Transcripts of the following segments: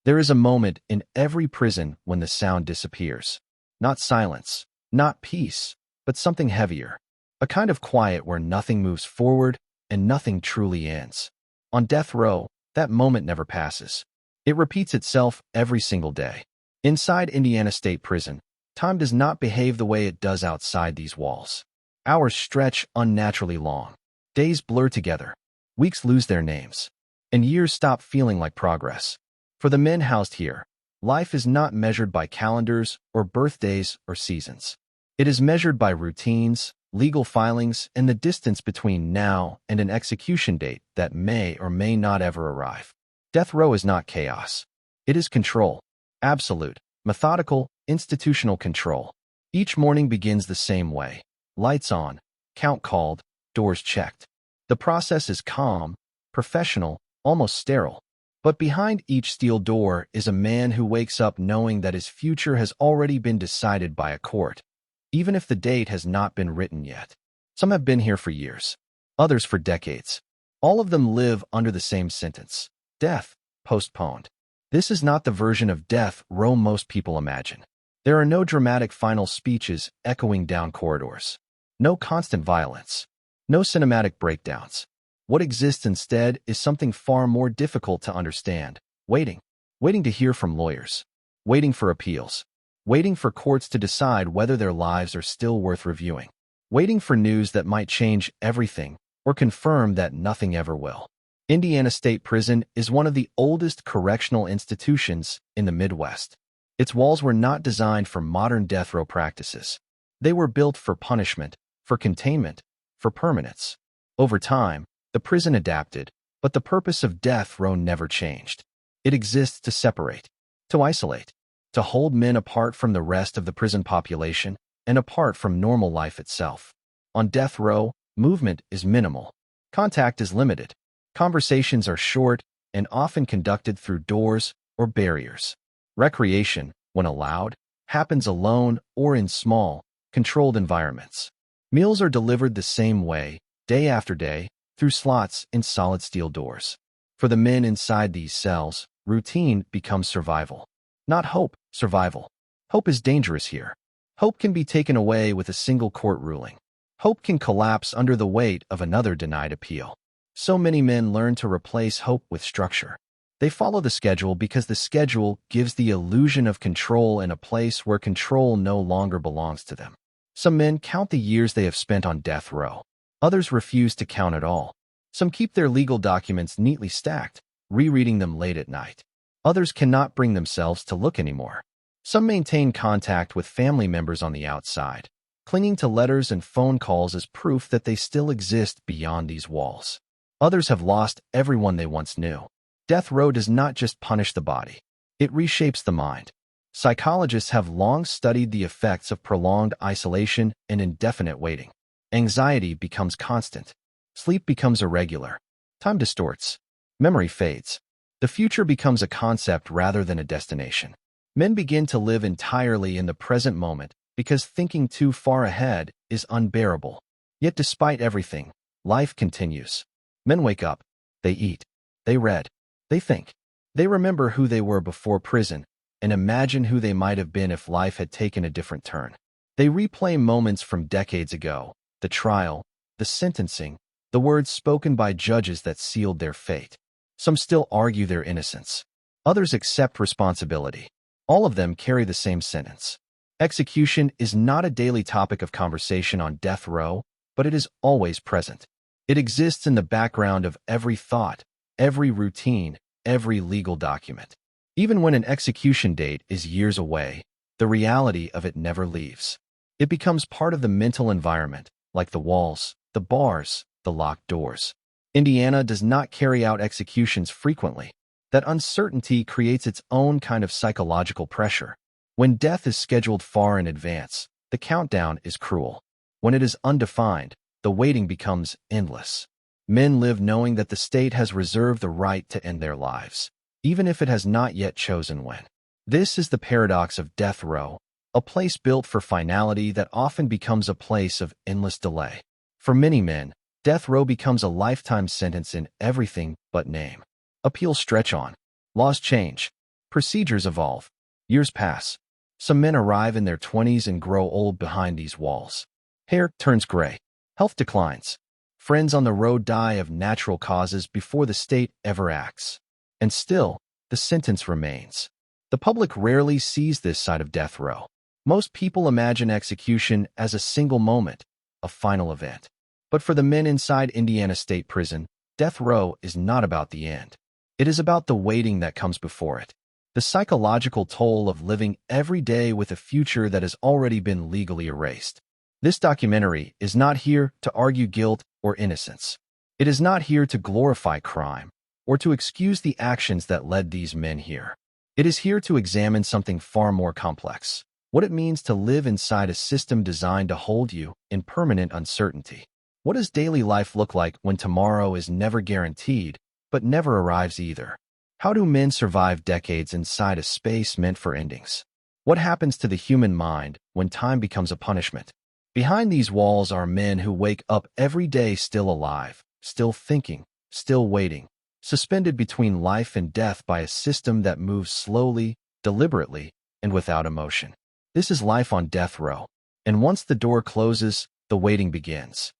There is a moment in every prison when the sound disappears. Not silence, not peace, but something heavier. A kind of quiet where nothing moves forward and nothing truly ends. On death row, that moment never passes. It repeats itself every single day. Inside Indiana State Prison, time does not behave the way it does outside these walls. Hours stretch unnaturally long. Days blur together. Weeks lose their names. And years stop feeling like progress. For the men housed here, life is not measured by calendars or birthdays or seasons. It is measured by routines, legal filings, and the distance between now and an execution date that may or may not ever arrive. Death row is not chaos. It is control. Absolute, methodical, institutional control. Each morning begins the same way. Lights on, count called, doors checked. The process is calm, professional, almost sterile. But behind each steel door is a man who wakes up knowing that his future has already been decided by a court, even if the date has not been written yet. Some have been here for years, others for decades. All of them live under the same sentence: death, postponed. This is not the version of death row most people imagine. There are no dramatic final speeches echoing down corridors. No constant violence. No cinematic breakdowns. What exists instead is something far more difficult to understand. Waiting. Waiting to hear from lawyers. Waiting for appeals. Waiting for courts to decide whether their lives are still worth reviewing. Waiting for news that might change everything or confirm that nothing ever will. Indiana State Prison is one of the oldest correctional institutions in the Midwest. Its walls were not designed for modern death row practices. They were built for punishment, for containment, for permanence. Over time, the prison adapted, but the purpose of death row never changed. It exists to separate, to isolate, to hold men apart from the rest of the prison population and apart from normal life itself. On death row, movement is minimal. Contact is limited. Conversations are short and often conducted through doors or barriers. Recreation, when allowed, happens alone or in small, controlled environments. Meals are delivered the same way, day after day, through slots in solid steel doors. For the men inside these cells, routine becomes survival. Not hope, survival. Hope is dangerous here. Hope can be taken away with a single court ruling. Hope can collapse under the weight of another denied appeal. So many men learn to replace hope with structure. They follow the schedule because the schedule gives the illusion of control in a place where control no longer belongs to them. Some men count the years they have spent on death row. Others refuse to count at all. Some keep their legal documents neatly stacked, rereading them late at night. Others cannot bring themselves to look anymore. Some maintain contact with family members on the outside, clinging to letters and phone calls as proof that they still exist beyond these walls. Others have lost everyone they once knew. Death row does not just punish the body. It reshapes the mind. Psychologists have long studied the effects of prolonged isolation and indefinite waiting. Anxiety becomes constant. Sleep becomes irregular. Time distorts. Memory fades. The future becomes a concept rather than a destination. Men begin to live entirely in the present moment because thinking too far ahead is unbearable. Yet despite everything, life continues. Men wake up. They eat. They read. They think. They remember who they were before prison and imagine who they might have been if life had taken a different turn. They replay moments from decades ago, the trial, the sentencing, the words spoken by judges that sealed their fate. Some still argue their innocence. Others accept responsibility. All of them carry the same sentence. Execution is not a daily topic of conversation on death row, but it is always present. It exists in the background of every thought, every routine, every legal document. Even when an execution date is years away, the reality of it never leaves. It becomes part of the mental environment, like the walls, the bars, the locked doors. Indiana does not carry out executions frequently. That uncertainty creates its own kind of psychological pressure. When death is scheduled far in advance, the countdown is cruel. When it is undefined, the waiting becomes endless. Men live knowing that the state has reserved the right to end their lives, even if it has not yet chosen when. This is the paradox of death row, a place built for finality that often becomes a place of endless delay. For many men, death row becomes a lifetime sentence in everything but name. Appeals stretch on. Laws change. Procedures evolve. Years pass. Some men arrive in their 20s and grow old behind these walls. Hair turns gray. Health declines. Friends on the road die of natural causes before the state ever acts. And still, the sentence remains. The public rarely sees this side of death row. Most people imagine execution as a single moment, a final event. But for the men inside Indiana State Prison, death row is not about the end. It is about the waiting that comes before it. The psychological toll of living every day with a future that has already been legally erased. This documentary is not here to argue guilt or innocence. It is not here to glorify crime or to excuse the actions that led these men here. It is here to examine something far more complex: what it means to live inside a system designed to hold you in permanent uncertainty. What does daily life look like when tomorrow is never guaranteed, but never arrives either? How do men survive decades inside a space meant for endings? What happens to the human mind when time becomes a punishment? Behind these walls are men who wake up every day still alive, still thinking, still waiting, suspended between life and death by a system that moves slowly, deliberately, and without emotion. This is life on death row. And once the door closes, the waiting begins.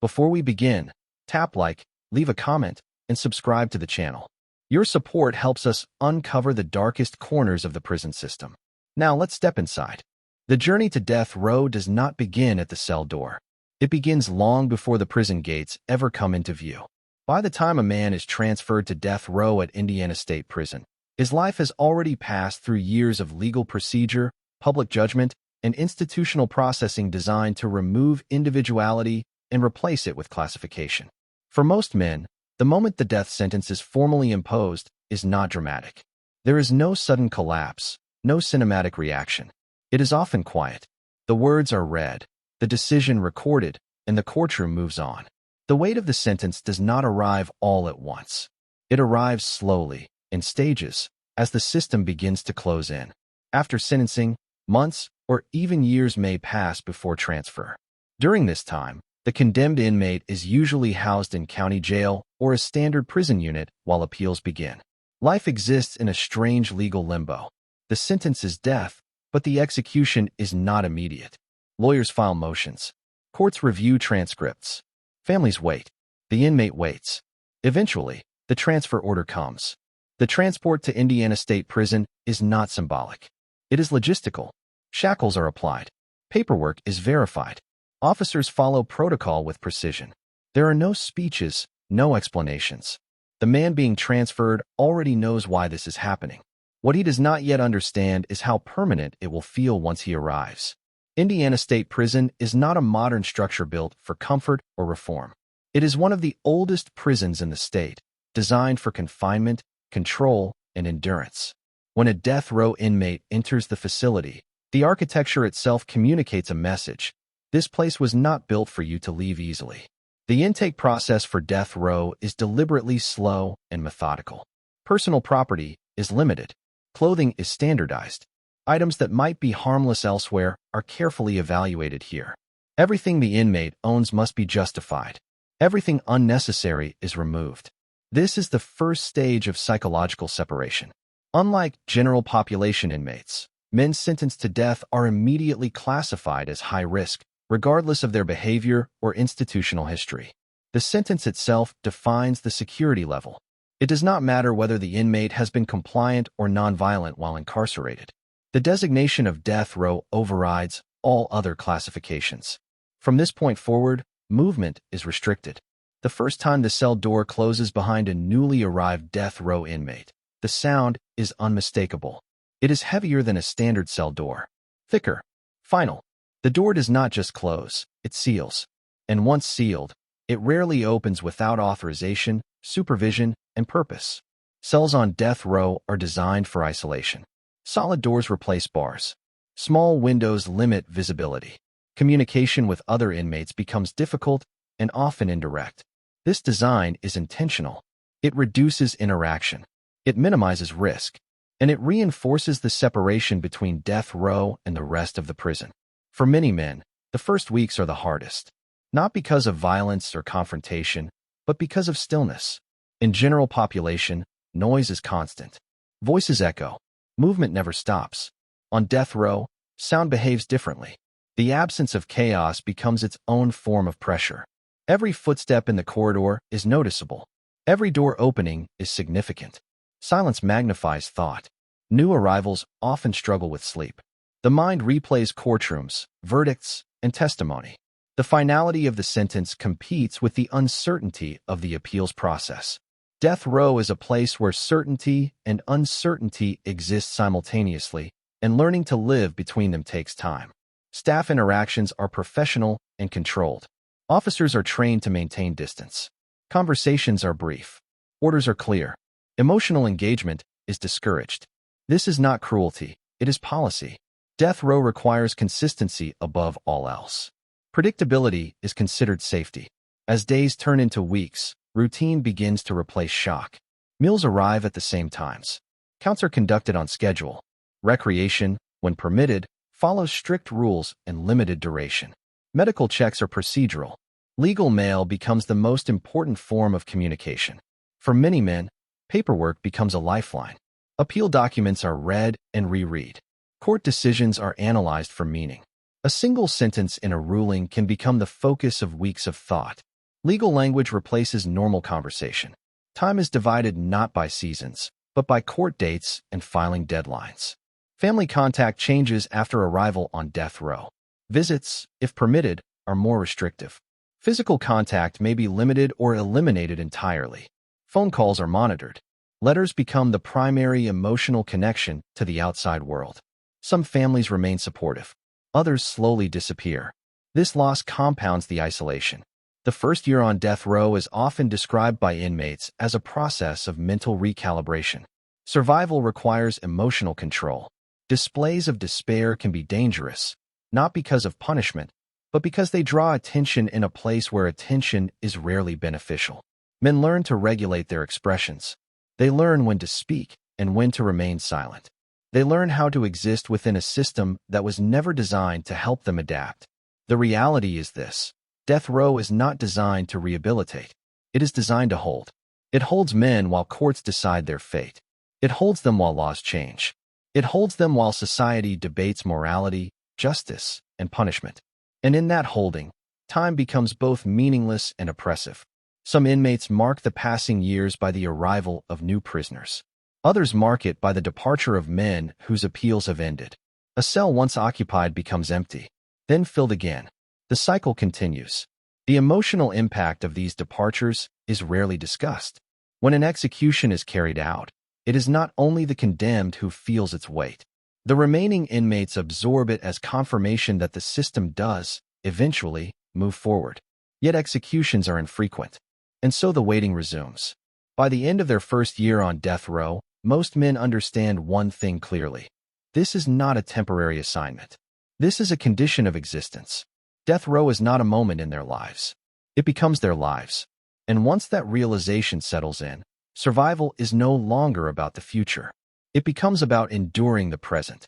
Before we begin, tap like, leave a comment, and subscribe to the channel. Your support helps us uncover the darkest corners of the prison system. Now let's step inside. The journey to death row does not begin at the cell door. It begins long before the prison gates ever come into view. By the time a man is transferred to death row at Indiana State Prison, his life has already passed through years of legal procedure, public judgment, and institutional processing designed to remove individuality and replace it with classification. For most men, the moment the death sentence is formally imposed is not dramatic. There is no sudden collapse, no cinematic reaction. It is often quiet. The words are read, the decision recorded, and the courtroom moves on. The weight of the sentence does not arrive all at once. It arrives slowly, in stages, as the system begins to close in. After sentencing, months or even years may pass before transfer. During this time, the condemned inmate is usually housed in county jail or a standard prison unit while appeals begin. Life exists in a strange legal limbo. The sentence is death, but the execution is not immediate. Lawyers file motions. Courts review transcripts. Families wait. The inmate waits. Eventually, the transfer order comes. The transport to Indiana State Prison is not symbolic. It is logistical. Shackles are applied. Paperwork is verified. Officers follow protocol with precision. There are no speeches, no explanations. The man being transferred already knows why this is happening. What he does not yet understand is how permanent it will feel once he arrives. Indiana State Prison is not a modern structure built for comfort or reform. It is one of the oldest prisons in the state, designed for confinement, control, and endurance. When a death row inmate enters the facility, the architecture itself communicates a message. This place was not built for you to leave easily. The intake process for death row is deliberately slow and methodical. Personal property is limited. Clothing is standardized. Items that might be harmless elsewhere are carefully evaluated here. Everything the inmate owns must be justified. Everything unnecessary is removed. This is the first stage of psychological separation. Unlike general population inmates, men sentenced to death are immediately classified as high risk, regardless of their behavior or institutional history. The sentence itself defines the security level. It does not matter whether the inmate has been compliant or nonviolent while incarcerated. The designation of death row overrides all other classifications. From this point forward, movement is restricted. The first time the cell door closes behind a newly arrived death row inmate, the sound is unmistakable. It is heavier than a standard cell door. Thicker. Final. The door does not just close, it seals. And once sealed, it rarely opens without authorization, supervision, and purpose. Cells on death row are designed for isolation. Solid doors replace bars. Small windows limit visibility. Communication with other inmates becomes difficult and often indirect. This design is intentional. It reduces interaction. It minimizes risk. And it reinforces the separation between death row and the rest of the prison. For many men, the first weeks are the hardest. Not because of violence or confrontation, but because of stillness. In general population, noise is constant. Voices echo. Movement never stops. On death row, sound behaves differently. The absence of chaos becomes its own form of pressure. Every footstep in the corridor is noticeable. Every door opening is significant. Silence magnifies thought. New arrivals often struggle with sleep. The mind replays courtrooms, verdicts, and testimony. The finality of the sentence competes with the uncertainty of the appeals process. Death row is a place where certainty and uncertainty exist simultaneously, and learning to live between them takes time. Staff interactions are professional and controlled. Officers are trained to maintain distance. Conversations are brief. Orders are clear. Emotional engagement is discouraged. This is not cruelty, it is policy. Death row requires consistency above all else. Predictability is considered safety. As days turn into weeks, routine begins to replace shock. Meals arrive at the same times. Counts are conducted on schedule. Recreation, when permitted, follows strict rules and limited duration. Medical checks are procedural. Legal mail becomes the most important form of communication. For many men, paperwork becomes a lifeline. Appeal documents are read and reread. Court decisions are analyzed for meaning. A single sentence in a ruling can become the focus of weeks of thought. Legal language replaces normal conversation. Time is divided not by seasons, but by court dates and filing deadlines. Family contact changes after arrival on death row. Visits, if permitted, are more restrictive. Physical contact may be limited or eliminated entirely. Phone calls are monitored. Letters become the primary emotional connection to the outside world. Some families remain supportive. Others slowly disappear. This loss compounds the isolation. The first year on death row is often described by inmates as a process of mental recalibration. Survival requires emotional control. Displays of despair can be dangerous, not because of punishment, but because they draw attention in a place where attention is rarely beneficial. Men learn to regulate their expressions. They learn when to speak and when to remain silent. They learn how to exist within a system that was never designed to help them adapt. The reality is this: death row is not designed to rehabilitate. It is designed to hold. It holds men while courts decide their fate. It holds them while laws change. It holds them while society debates morality, justice, and punishment. And in that holding, time becomes both meaningless and oppressive. Some inmates mark the passing years by the arrival of new prisoners. Others mark it by the departure of men whose appeals have ended. A cell once occupied becomes empty, then filled again. The cycle continues. The emotional impact of these departures is rarely discussed. When an execution is carried out, it is not only the condemned who feels its weight. The remaining inmates absorb it as confirmation that the system does, eventually, move forward. Yet executions are infrequent, and so the waiting resumes. By the end of their first year on death row, most men understand one thing clearly. This is not a temporary assignment. This is a condition of existence. Death row is not a moment in their lives. It becomes their lives. And once that realization settles in, survival is no longer about the future. It becomes about enduring the present.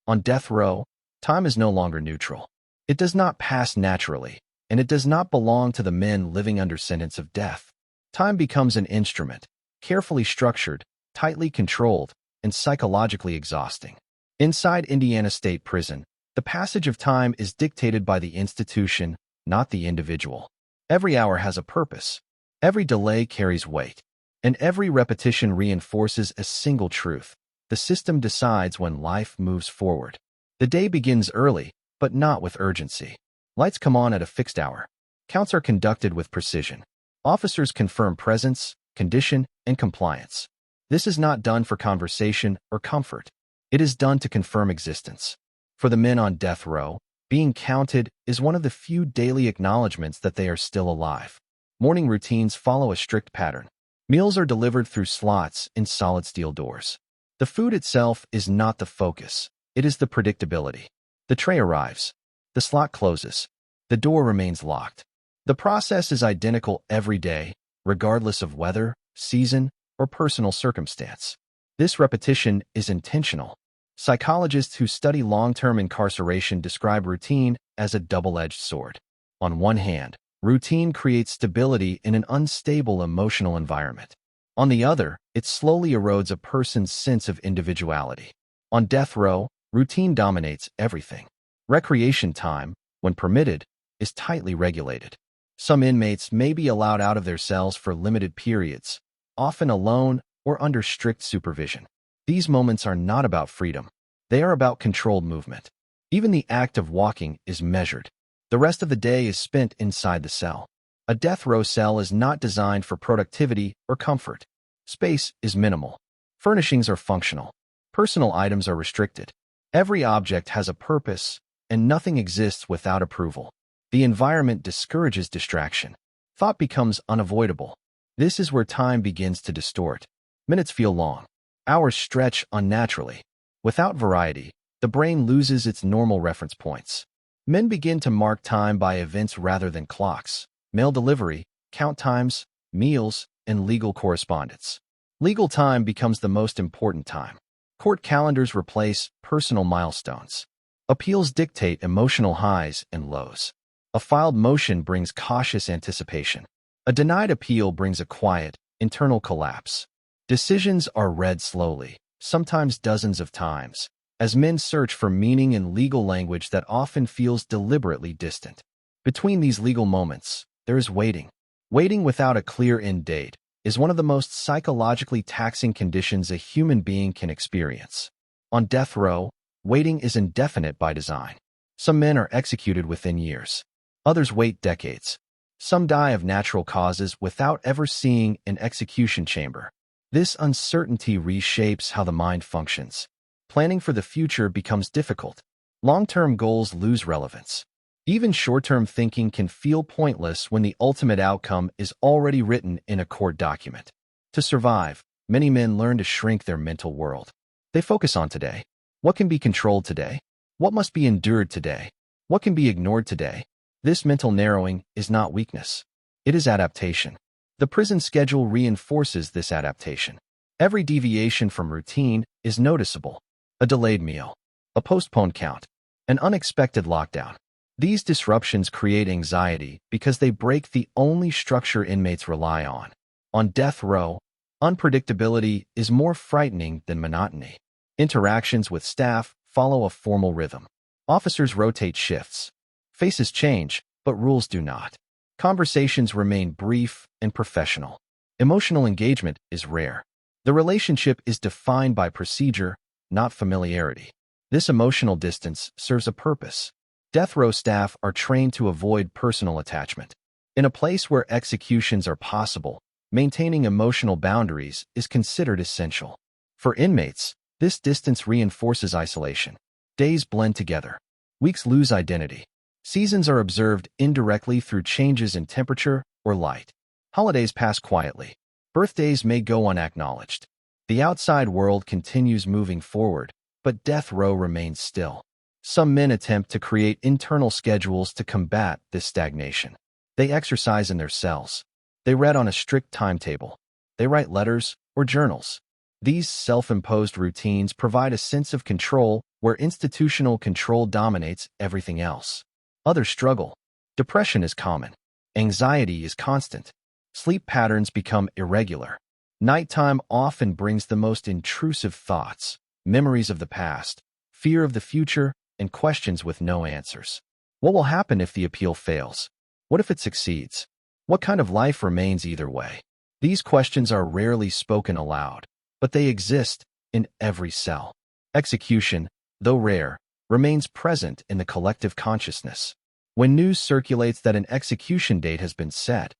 On death row, time is no longer neutral. It does not pass naturally, and it does not belong to the men living under sentence of death. Time becomes an instrument, carefully structured, tightly controlled, and psychologically exhausting. Inside Indiana State Prison, the passage of time is dictated by the institution, not the individual. Every hour has a purpose. Every delay carries weight. And every repetition reinforces a single truth. The system decides when life moves forward. The day begins early, but not with urgency. Lights come on at a fixed hour. Counts are conducted with precision. Officers confirm presence, condition, and compliance. This is not done for conversation or comfort. It is done to confirm existence. For the men on death row, being counted is one of the few daily acknowledgments that they are still alive. Morning routines follow a strict pattern. Meals are delivered through slots in solid steel doors. The food itself is not the focus. It is the predictability. The tray arrives. The slot closes. The door remains locked. The process is identical every day, regardless of weather, season, or personal circumstance. This repetition is intentional. Psychologists who study long-term incarceration describe routine as a double-edged sword. On one hand, routine creates stability in an unstable emotional environment. On the other, it slowly erodes a person's sense of individuality. On death row, routine dominates everything. Recreation time, when permitted, is tightly regulated. Some inmates may be allowed out of their cells for limited periods, often alone or under strict supervision. These moments are not about freedom. They are about controlled movement. Even the act of walking is measured. The rest of the day is spent inside the cell. A death row cell is not designed for productivity or comfort. Space is minimal. Furnishings are functional. Personal items are restricted. Every object has a purpose, and nothing exists without approval. The environment discourages distraction. Thought becomes unavoidable. This is where time begins to distort. Minutes feel long. Hours stretch unnaturally. Without variety, the brain loses its normal reference points. Men begin to mark time by events rather than clocks. Mail delivery, count times, meals, and legal correspondence. Legal time becomes the most important time. Court calendars replace personal milestones. Appeals dictate emotional highs and lows. A filed motion brings cautious anticipation. A denied appeal brings a quiet, internal collapse. Decisions are read slowly, sometimes dozens of times, as men search for meaning in legal language that often feels deliberately distant. Between these legal moments, there is waiting. Waiting without a clear end date is one of the most psychologically taxing conditions a human being can experience. On death row, waiting is indefinite by design. Some men are executed within years. Others wait decades. Some die of natural causes without ever seeing an execution chamber. This uncertainty reshapes how the mind functions. Planning for the future becomes difficult. Long-term goals lose relevance. Even short-term thinking can feel pointless when the ultimate outcome is already written in a court document. To survive, many men learn to shrink their mental world. They focus on today. What can be controlled today? What must be endured today? What can be ignored today? This mental narrowing is not weakness. It is adaptation. The prison schedule reinforces this adaptation. Every deviation from routine is noticeable. A delayed meal, a postponed count, an unexpected lockdown. These disruptions create anxiety because they break the only structure inmates rely on. On death row, unpredictability is more frightening than monotony. Interactions with staff follow a formal rhythm. Officers rotate shifts. Faces change, but rules do not. Conversations remain brief and professional. Emotional engagement is rare. The relationship is defined by procedure, not familiarity. This emotional distance serves a purpose. Death row staff are trained to avoid personal attachment. In a place where executions are possible, maintaining emotional boundaries is considered essential. For inmates, this distance reinforces isolation. Days blend together. Weeks lose identity. Seasons are observed indirectly through changes in temperature or light. Holidays pass quietly. Birthdays may go unacknowledged. The outside world continues moving forward, but death row remains still. Some men attempt to create internal schedules to combat this stagnation. They exercise in their cells. They read on a strict timetable. They write letters or journals. These self-imposed routines provide a sense of control where institutional control dominates everything else. Others struggle. Depression is common. Anxiety is constant. Sleep patterns become irregular. Nighttime often brings the most intrusive thoughts, memories of the past, fear of the future, and questions with no answers. What will happen if the appeal fails? What if it succeeds? What kind of life remains either way? These questions are rarely spoken aloud, but they exist in every cell. Execution, though rare, remains present in the collective consciousness. When news circulates that an execution date has been set,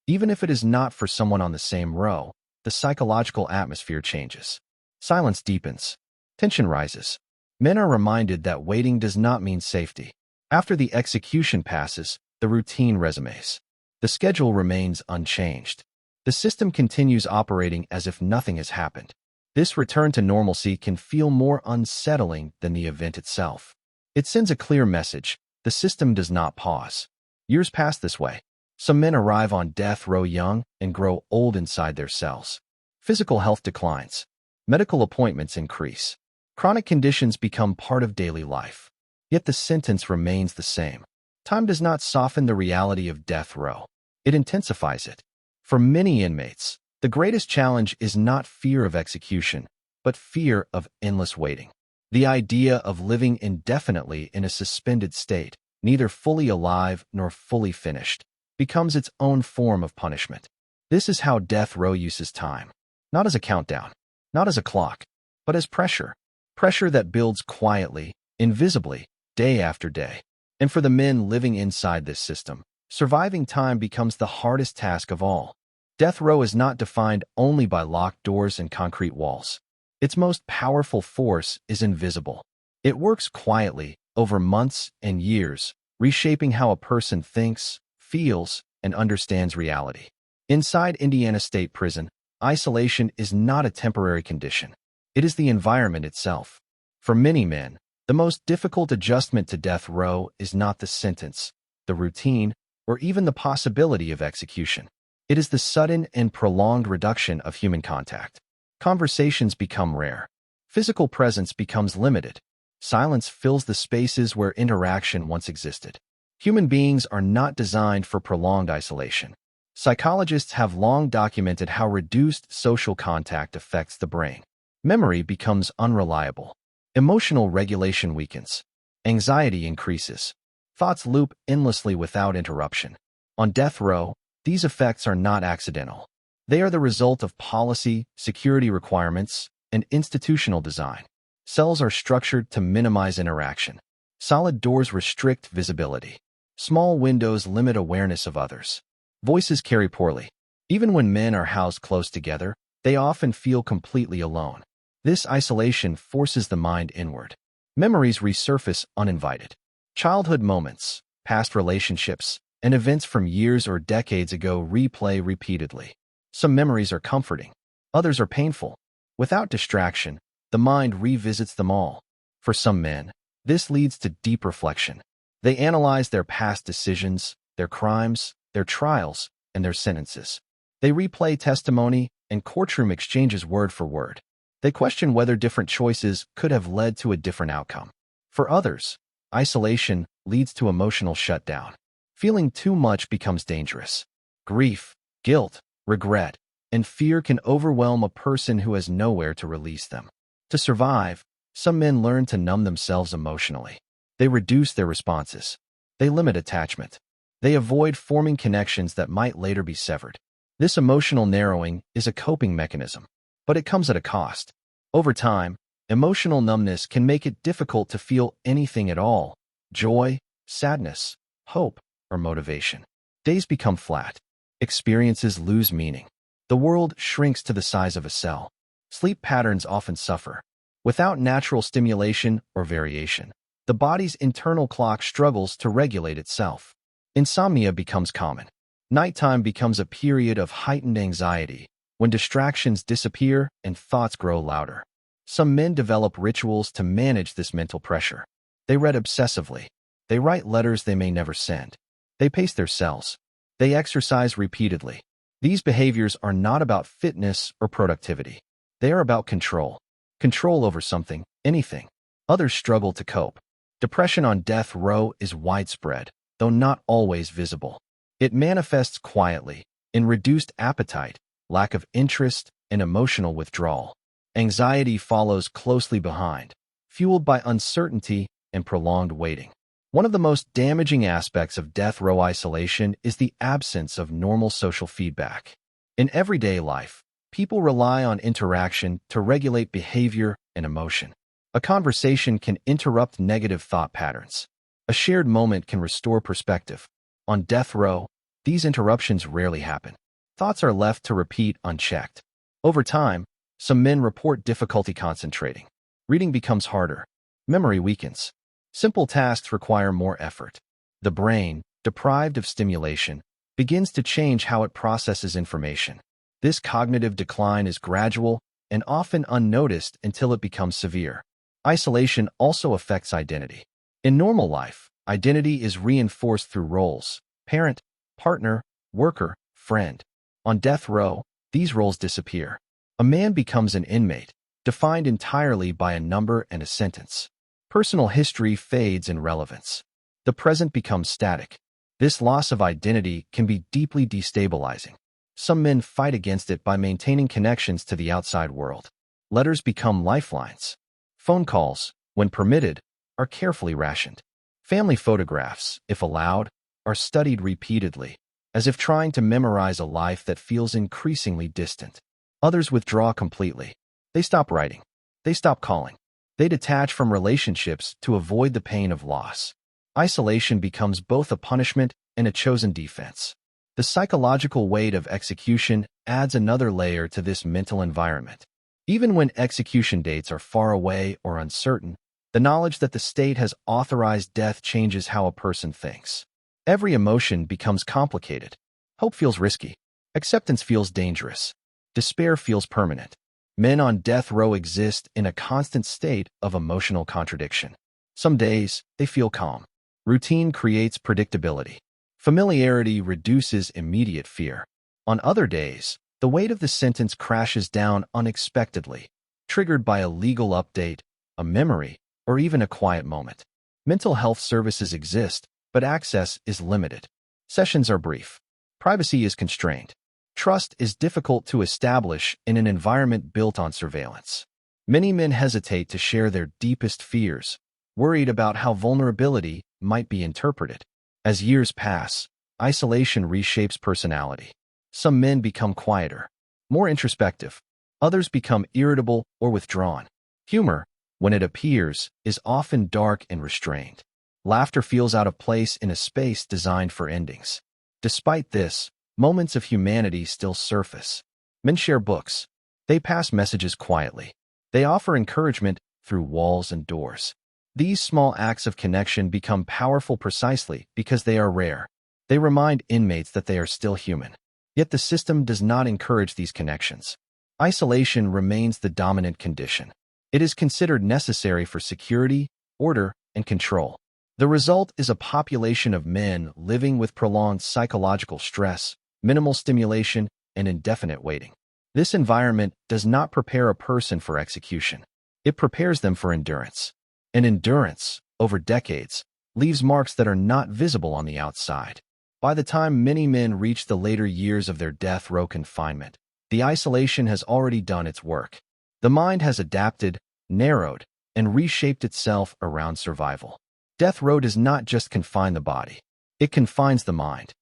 even if it is not for someone on the same row, the psychological atmosphere changes. Silence deepens. Tension rises. Men are reminded that waiting does not mean safety. After the execution passes, the routine resumes. The schedule remains unchanged. The system continues operating as if nothing has happened. This return to normalcy can feel more unsettling than the event itself. It sends a clear message. The system does not pause. Years pass this way. Some men arrive on death row young and grow old inside their cells. Physical health declines. Medical appointments increase. Chronic conditions become part of daily life. Yet the sentence remains the same. Time does not soften the reality of death row. It intensifies it. For many inmates, the greatest challenge is not fear of execution, but fear of endless waiting. The idea of living indefinitely in a suspended state, neither fully alive nor fully finished, becomes its own form of punishment. This is how death row uses time. Not as a countdown, not as a clock, but as pressure. Pressure that builds quietly, invisibly, day after day. And for the men living inside this system, surviving time becomes the hardest task of all. Death row is not defined only by locked doors and concrete walls. Its most powerful force is invisible. It works quietly, over months and years, reshaping how a person thinks, feels, and understands reality. Inside Indiana State Prison, isolation is not a temporary condition. It is the environment itself. For many men, the most difficult adjustment to death row is not the sentence, the routine, or even the possibility of execution. It is the sudden and prolonged reduction of human contact. Conversations become rare. Physical presence becomes limited. Silence fills the spaces where interaction once existed. Human beings are not designed for prolonged isolation. Psychologists have long documented how reduced social contact affects the brain. Memory becomes unreliable. Emotional regulation weakens. Anxiety increases. Thoughts loop endlessly without interruption. On death row, these effects are not accidental. They are the result of policy, security requirements, and institutional design. Cells are structured to minimize interaction. Solid doors restrict visibility. Small windows limit awareness of others. Voices carry poorly. Even when men are housed close together, they often feel completely alone. This isolation forces the mind inward. Memories resurface uninvited. Childhood moments, past relationships, and events from years or decades ago replay repeatedly. Some memories are comforting. Others are painful. Without distraction, the mind revisits them all. For some men, this leads to deep reflection. They analyze their past decisions, their crimes, their trials, and their sentences. They replay testimony and courtroom exchanges word for word. They question whether different choices could have led to a different outcome. For others, isolation leads to emotional shutdown. Feeling too much becomes dangerous. Grief, guilt, regret, and fear can overwhelm a person who has nowhere to release them. To survive, some men learn to numb themselves emotionally. They reduce their responses. They limit attachment. They avoid forming connections that might later be severed. This emotional narrowing is a coping mechanism, but it comes at a cost. Over time, emotional numbness can make it difficult to feel anything at all: joy, sadness, hope, or motivation. Days become flat. Experiences lose meaning. The world shrinks to the size of a cell. Sleep patterns often suffer. Without natural stimulation or variation, the body's internal clock struggles to regulate itself. Insomnia becomes common. Nighttime becomes a period of heightened anxiety, when distractions disappear and thoughts grow louder. Some men develop rituals to manage this mental pressure. They read obsessively. They write letters they may never send. They pace their cells. They exercise repeatedly. These behaviors are not about fitness or productivity. They are about control. Control over something, anything. Others struggle to cope. Depression on death row is widespread, though not always visible. It manifests quietly, in reduced appetite, lack of interest, and emotional withdrawal. Anxiety follows closely behind, fueled by uncertainty and prolonged waiting. One of the most damaging aspects of death row isolation is the absence of normal social feedback. In everyday life, people rely on interaction to regulate behavior and emotion. A conversation can interrupt negative thought patterns. A shared moment can restore perspective. On death row, these interruptions rarely happen. Thoughts are left to repeat unchecked. Over time, some men report difficulty concentrating. Reading becomes harder. Memory weakens. Simple tasks require more effort. The brain, deprived of stimulation, begins to change how it processes information. This cognitive decline is gradual and often unnoticed until it becomes severe. Isolation also affects identity. In normal life, identity is reinforced through roles: parent, partner, worker, friend. On death row, these roles disappear. A man becomes an inmate, defined entirely by a number and a sentence. Personal history fades in relevance. The present becomes static. This loss of identity can be deeply destabilizing. Some men fight against it by maintaining connections to the outside world. Letters become lifelines. Phone calls, when permitted, are carefully rationed. Family photographs, if allowed, are studied repeatedly, as if trying to memorize a life that feels increasingly distant. Others withdraw completely. They stop writing. They stop calling. They detach from relationships to avoid the pain of loss. Isolation becomes both a punishment and a chosen defense. The psychological weight of execution adds another layer to this mental environment. Even when execution dates are far away or uncertain, the knowledge that the state has authorized death changes how a person thinks. Every emotion becomes complicated. Hope feels risky. Acceptance feels dangerous. Despair feels permanent. Men on death row exist in a constant state of emotional contradiction. Some days, they feel calm. Routine creates predictability. Familiarity reduces immediate fear. On other days, the weight of the sentence crashes down unexpectedly, triggered by a legal update, a memory, or even a quiet moment. Mental health services exist, but access is limited. Sessions are brief. Privacy is constrained. Trust is difficult to establish in an environment built on surveillance. Many men hesitate to share their deepest fears, worried about how vulnerability might be interpreted. As years pass, isolation reshapes personality. Some men become quieter, more introspective. Others become irritable or withdrawn. Humor, when it appears, is often dark and restrained. Laughter feels out of place in a space designed for endings. Despite this, moments of humanity still surface. Men share books. They pass messages quietly. They offer encouragement through walls and doors. These small acts of connection become powerful precisely because they are rare. They remind inmates that they are still human. Yet the system does not encourage these connections. Isolation remains the dominant condition. It is considered necessary for security, order, and control. The result is a population of men living with prolonged psychological stress, minimal stimulation, and indefinite waiting. This environment does not prepare a person for execution. It prepares them for endurance. And endurance, over decades, leaves marks that are not visible on the outside. By the time many men reach the later years of their death row confinement, the isolation has already done its work. The mind has adapted, narrowed, and reshaped itself around survival. Death row does not just confine the body. It confines the mind.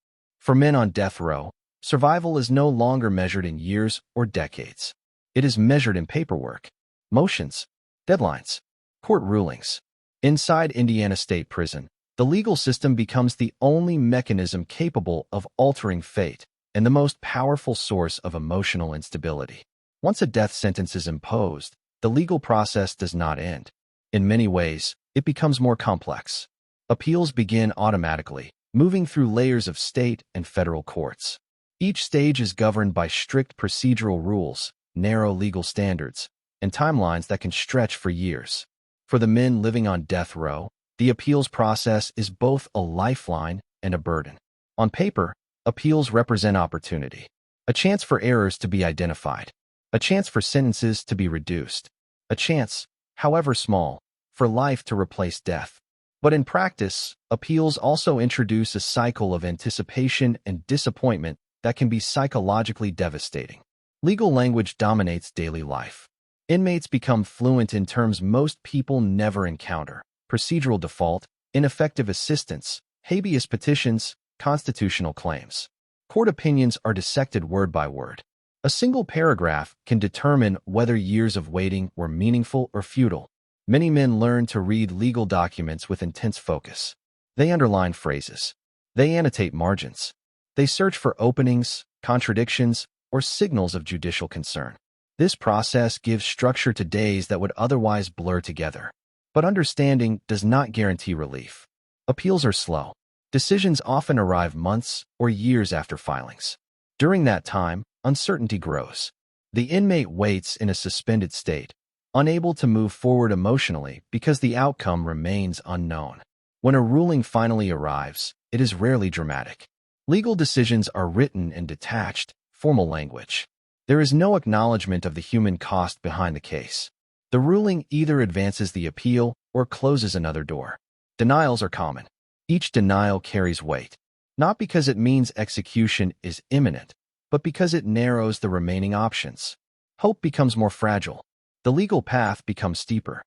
For men on death row, survival is no longer measured in years or decades. It is measured in paperwork, motions, deadlines, court rulings. Inside Indiana State Prison, the legal system becomes the only mechanism capable of altering fate and the most powerful source of emotional instability. Once a death sentence is imposed, the legal process does not end. In many ways, it becomes more complex. Appeals begin automatically, moving through layers of state and federal courts. Each stage is governed by strict procedural rules, narrow legal standards, and timelines that can stretch for years. For the men living on death row, the appeals process is both a lifeline and a burden. On paper, appeals represent opportunity, a chance for errors to be identified, a chance for sentences to be reduced, a chance, however small, for life to replace death. But in practice, appeals also introduce a cycle of anticipation and disappointment that can be psychologically devastating. Legal language dominates daily life. Inmates become fluent in terms most people never encounter: procedural default, ineffective assistance, habeas petitions, constitutional claims. Court opinions are dissected word by word. A single paragraph can determine whether years of waiting were meaningful or futile. Many men learn to read legal documents with intense focus. They underline phrases. They annotate margins. They search for openings, contradictions, or signals of judicial concern. This process gives structure to days that would otherwise blur together. But understanding does not guarantee relief. Appeals are slow. Decisions often arrive months or years after filings. During that time, uncertainty grows. The inmate waits in a suspended state, unable to move forward emotionally because the outcome remains unknown. When a ruling finally arrives, it is rarely dramatic. Legal decisions are written in detached, formal language. There is no acknowledgement of the human cost behind the case. The ruling either advances the appeal or closes another door. Denials are common. Each denial carries weight, not because it means execution is imminent, but because it narrows the remaining options. Hope becomes more fragile. The legal path becomes steeper.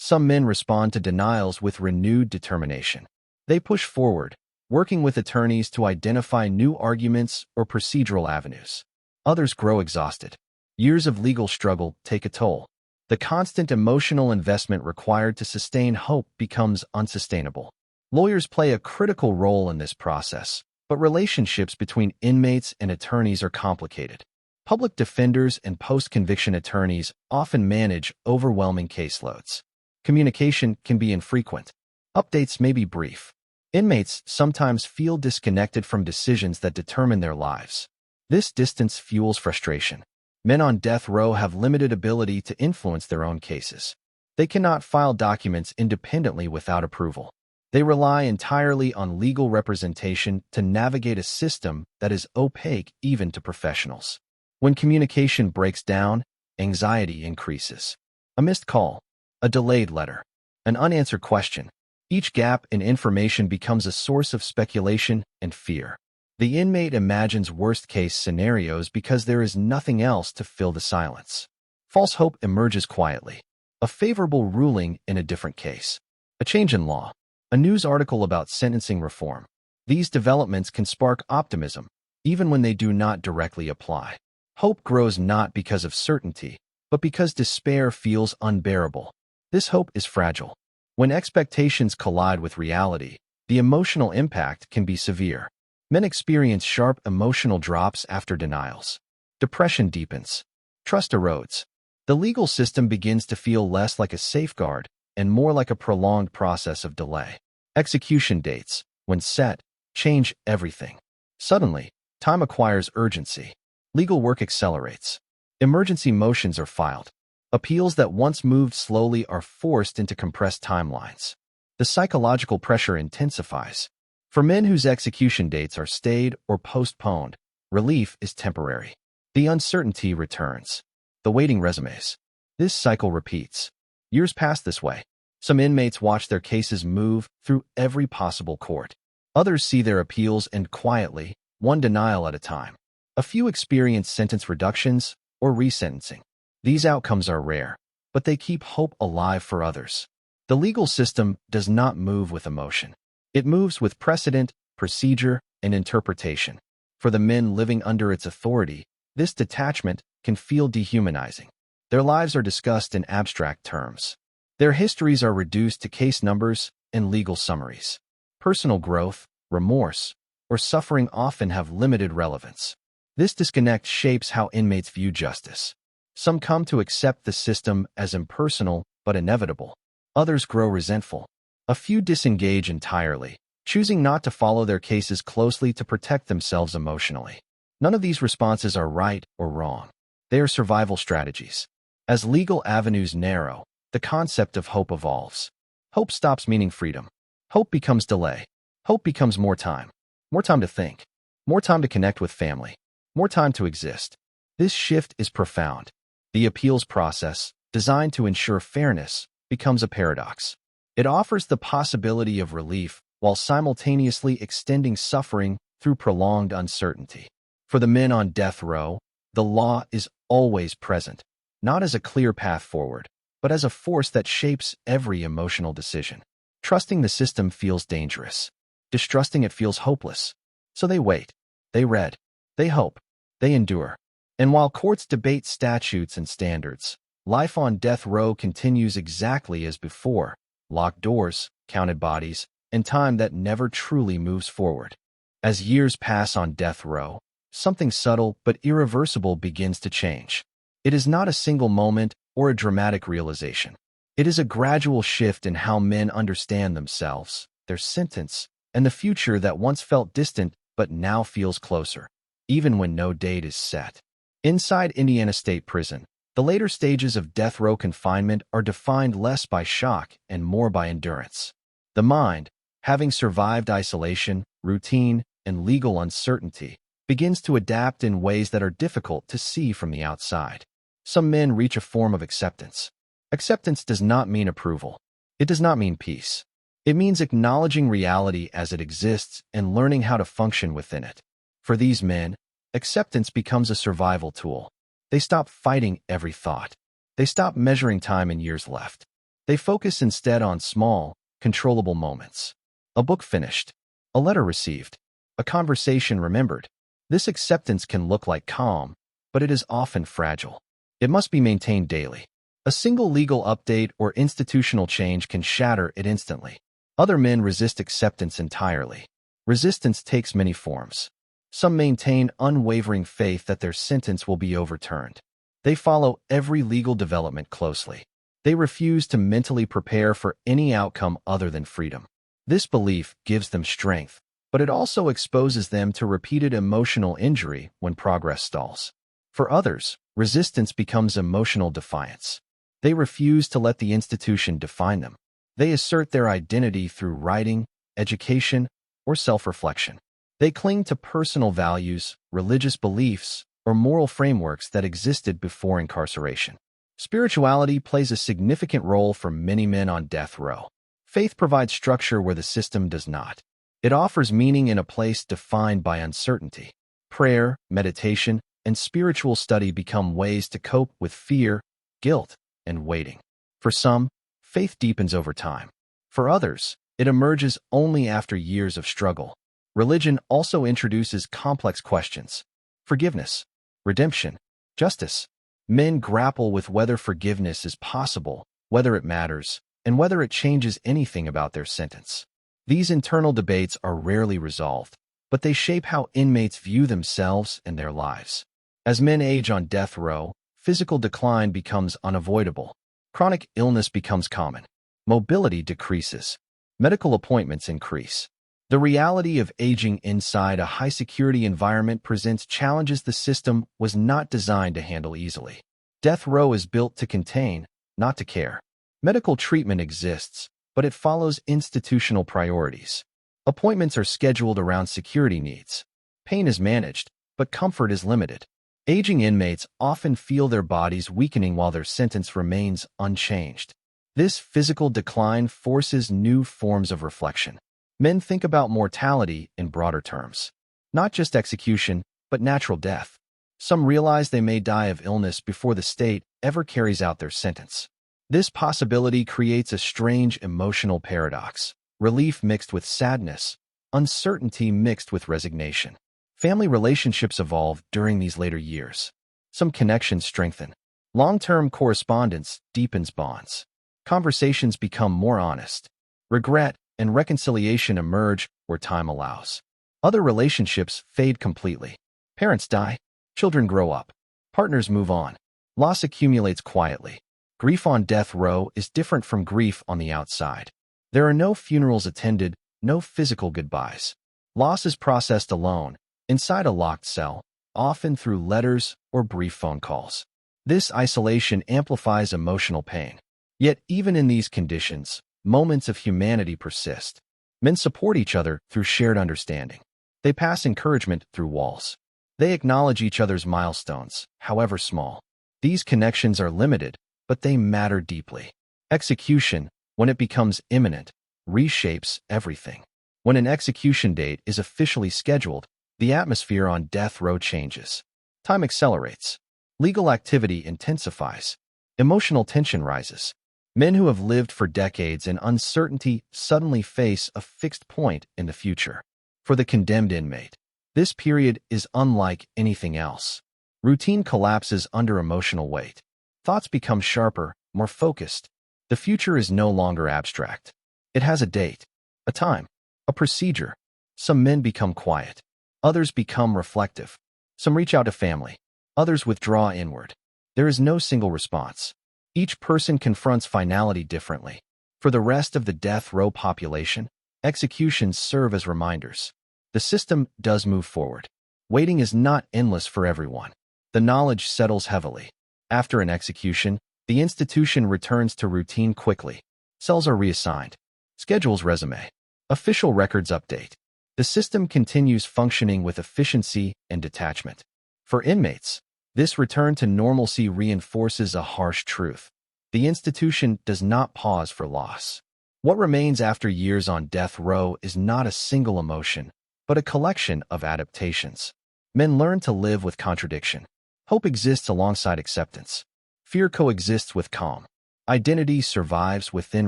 Some men respond to denials with renewed determination. They push forward, working with attorneys to identify new arguments or procedural avenues. Others grow exhausted. Years of legal struggle take a toll. The constant emotional investment required to sustain hope becomes unsustainable. Lawyers play a critical role in this process, but relationships between inmates and attorneys are complicated. Public defenders and post-conviction attorneys often manage overwhelming caseloads. Communication can be infrequent. Updates may be brief. Inmates sometimes feel disconnected from decisions that determine their lives. This distance fuels frustration. Men on death row have limited ability to influence their own cases. They cannot file documents independently without approval. They rely entirely on legal representation to navigate a system that is opaque even to professionals. When communication breaks down, anxiety increases. A missed call, a delayed letter, an unanswered question. Each gap in information becomes a source of speculation and fear. The inmate imagines worst-case scenarios because there is nothing else to fill the silence. False hope emerges quietly. A favorable ruling in a different case. A change in law. A news article about sentencing reform. These developments can spark optimism, even when they do not directly apply. Hope grows not because of certainty, but because despair feels unbearable. This hope is fragile. When expectations collide with reality, the emotional impact can be severe. Men experience sharp emotional drops after denials. Depression deepens. Trust erodes. The legal system begins to feel less like a safeguard and more like a prolonged process of delay. Execution dates, when set, change everything. Suddenly, time acquires urgency. Legal work accelerates. Emergency motions are filed. Appeals that once moved slowly are forced into compressed timelines. The psychological pressure intensifies. For men whose execution dates are stayed or postponed, relief is temporary. The uncertainty returns. The waiting resumes. This cycle repeats. Years pass this way. Some inmates watch their cases move through every possible court. Others see their appeals end quietly, one denial at a time. A few experience sentence reductions or resentencing. These outcomes are rare, but they keep hope alive for others. The legal system does not move with emotion. It moves with precedent, procedure, and interpretation. For the men living under its authority, this detachment can feel dehumanizing. Their lives are discussed in abstract terms. Their histories are reduced to case numbers and legal summaries. Personal growth, remorse, or suffering often have limited relevance. This disconnect shapes how inmates view justice. Some come to accept the system as impersonal but inevitable. Others grow resentful. A few disengage entirely, choosing not to follow their cases closely to protect themselves emotionally. None of these responses are right or wrong. They are survival strategies. As legal avenues narrow, the concept of hope evolves. Hope stops meaning freedom. Hope becomes delay. Hope becomes more time. More time to think. More time to connect with family. More time to exist. This shift is profound. The appeals process, designed to ensure fairness, becomes a paradox. It offers the possibility of relief while simultaneously extending suffering through prolonged uncertainty. For the men on death row, the law is always present, not as a clear path forward, but as a force that shapes every emotional decision. Trusting the system feels dangerous. Distrusting it feels hopeless. So they wait. They read. They hope. They endure. And while courts debate statutes and standards, life on death row continues exactly as before. Locked doors, counted bodies, and time that never truly moves forward. As years pass on death row, something subtle but irreversible begins to change. It is not a single moment or a dramatic realization. It is a gradual shift in how men understand themselves, their sentence, and the future that once felt distant but now feels closer, even when no date is set. Inside Indiana State Prison, the later stages of death row confinement are defined less by shock and more by endurance. The mind, having survived isolation, routine, and legal uncertainty, begins to adapt in ways that are difficult to see from the outside. Some men reach a form of acceptance. Acceptance does not mean approval. It does not mean peace. It means acknowledging reality as it exists and learning how to function within it. For these men, acceptance becomes a survival tool. They stop fighting every thought. They stop measuring time in years left. They focus instead on small, controllable moments. A book finished, a letter received, a conversation remembered. This acceptance can look like calm, but it is often fragile. It must be maintained daily. A single legal update or institutional change can shatter it instantly. Other men resist acceptance entirely. Resistance takes many forms. Some maintain unwavering faith that their sentence will be overturned. They follow every legal development closely. They refuse to mentally prepare for any outcome other than freedom. This belief gives them strength, but it also exposes them to repeated emotional injury when progress stalls. For others, resistance becomes emotional defiance. They refuse to let the institution define them. They assert their identity through writing, education, or self-reflection. They cling to personal values, religious beliefs, or moral frameworks that existed before incarceration. Spirituality plays a significant role for many men on death row. Faith provides structure where the system does not. It offers meaning in a place defined by uncertainty. Prayer, meditation, and spiritual study become ways to cope with fear, guilt, and waiting. For some, faith deepens over time. For others, it emerges only after years of struggle. Religion also introduces complex questions: forgiveness, redemption, justice. Men grapple with whether forgiveness is possible, whether it matters, and whether it changes anything about their sentence. These internal debates are rarely resolved, but they shape how inmates view themselves and their lives. As men age on death row, physical decline becomes unavoidable. Chronic illness becomes common. Mobility decreases. Medical appointments increase. The reality of aging inside a high-security environment presents challenges the system was not designed to handle easily. Death row is built to contain, not to care. Medical treatment exists, but it follows institutional priorities. Appointments are scheduled around security needs. Pain is managed, but comfort is limited. Aging inmates often feel their bodies weakening while their sentence remains unchanged. This physical decline forces new forms of reflection. Men think about mortality in broader terms. Not just execution, but natural death. Some realize they may die of illness before the state ever carries out their sentence. This possibility creates a strange emotional paradox: relief mixed with sadness, uncertainty mixed with resignation. Family relationships evolve during these later years. Some connections strengthen. Long-term correspondence deepens bonds. Conversations become more honest. Regret and reconciliation emerge where time allows. Other relationships fade completely. Parents die. Children grow up. Partners move on. Loss accumulates quietly. Grief on death row is different from grief on the outside. There are no funerals attended, no physical goodbyes. Loss is processed alone, inside a locked cell, often through letters or brief phone calls. This isolation amplifies emotional pain. Yet even in these conditions, moments of humanity persist. Men support each other through shared understanding. They pass encouragement through walls. They acknowledge each other's milestones, however small. These connections are limited, but they matter deeply. Execution, when it becomes imminent, reshapes everything. When an execution date is officially scheduled, the atmosphere on death row changes. Time accelerates. Legal activity intensifies. Emotional tension rises. Men who have lived for decades in uncertainty suddenly face a fixed point in the future. For the condemned inmate, this period is unlike anything else. Routine collapses under emotional weight. Thoughts become sharper, more focused. The future is no longer abstract. It has a date, a time, a procedure. Some men become quiet. Others become reflective. Some reach out to family. Others withdraw inward. There is no single response. Each person confronts finality differently. For the rest of the death row population, executions serve as reminders. The system does move forward. Waiting is not endless for everyone. The knowledge settles heavily. After an execution, the institution returns to routine quickly. Cells are reassigned. Schedules resume. Official records update. The system continues functioning with efficiency and detachment. For inmates, this return to normalcy reinforces a harsh truth. The institution does not pause for loss. What remains after years on death row is not a single emotion, but a collection of adaptations. Men learn to live with contradiction. Hope exists alongside acceptance. Fear coexists with calm. Identity survives within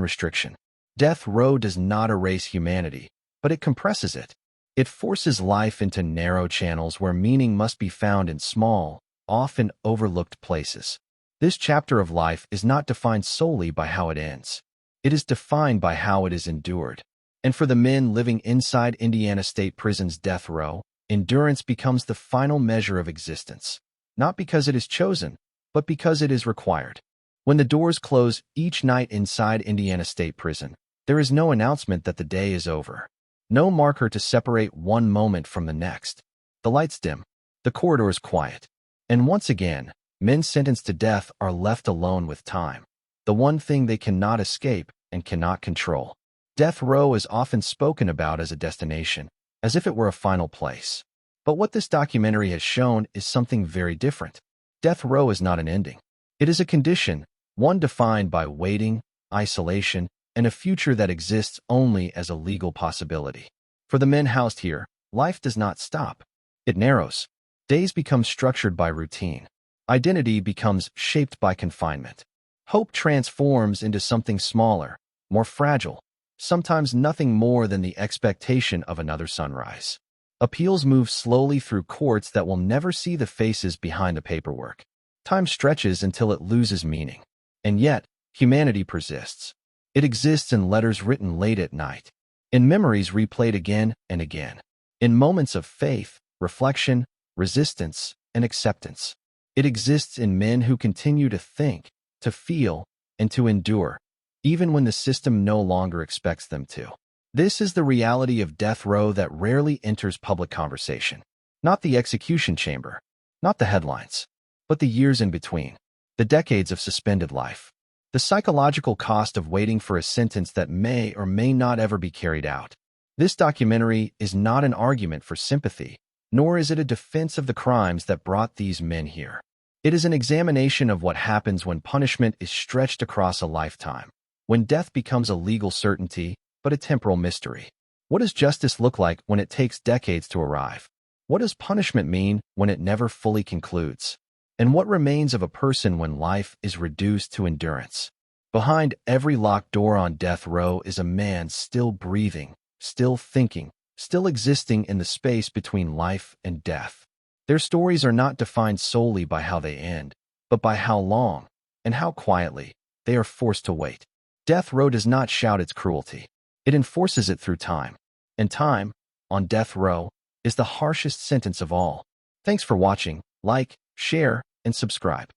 restriction. Death row does not erase humanity, but it compresses it. It forces life into narrow channels where meaning must be found in small, often overlooked places. This chapter of life is not defined solely by how it ends. It is defined by how it is endured. And for the men living inside Indiana State Prison's death row, endurance becomes the final measure of existence, not because it is chosen, but because it is required. When the doors close each night inside Indiana State Prison, there is no announcement that the day is over. No marker to separate one moment from the next. The lights dim, the corridors quiet. And once again, men sentenced to death are left alone with time, the one thing they cannot escape and cannot control. Death row is often spoken about as a destination, as if it were a final place. But what this documentary has shown is something very different. Death row is not an ending. It is a condition, one defined by waiting, isolation, and a future that exists only as a legal possibility. For the men housed here, life does not stop. It narrows. Days become structured by routine. Identity becomes shaped by confinement. Hope transforms into something smaller, more fragile, sometimes nothing more than the expectation of another sunrise. Appeals move slowly through courts that will never see the faces behind the paperwork. Time stretches until it loses meaning. And yet, humanity persists. It exists in letters written late at night, in memories replayed again and again, in moments of faith, reflection, resistance, and acceptance. It exists in men who continue to think, to feel, and to endure, even when the system no longer expects them to. This is the reality of death row that rarely enters public conversation. Not the execution chamber, not the headlines, but the years in between, the decades of suspended life. The psychological cost of waiting for a sentence that may or may not ever be carried out. This documentary is not an argument for sympathy, nor is it a defense of the crimes that brought these men here. It is an examination of what happens when punishment is stretched across a lifetime, when death becomes a legal certainty, but a temporal mystery. What does justice look like when it takes decades to arrive? What does punishment mean when it never fully concludes? And what remains of a person when life is reduced to endurance? Behind every locked door on death row is a man still breathing, still thinking, still existing in the space between life and death. Their stories are not defined solely by how they end, but by how long, and how quietly, they are forced to wait. Death row does not shout its cruelty. It enforces it through time. And time, on death row, is the harshest sentence of all. Thanks for watching. Like, share, and subscribe.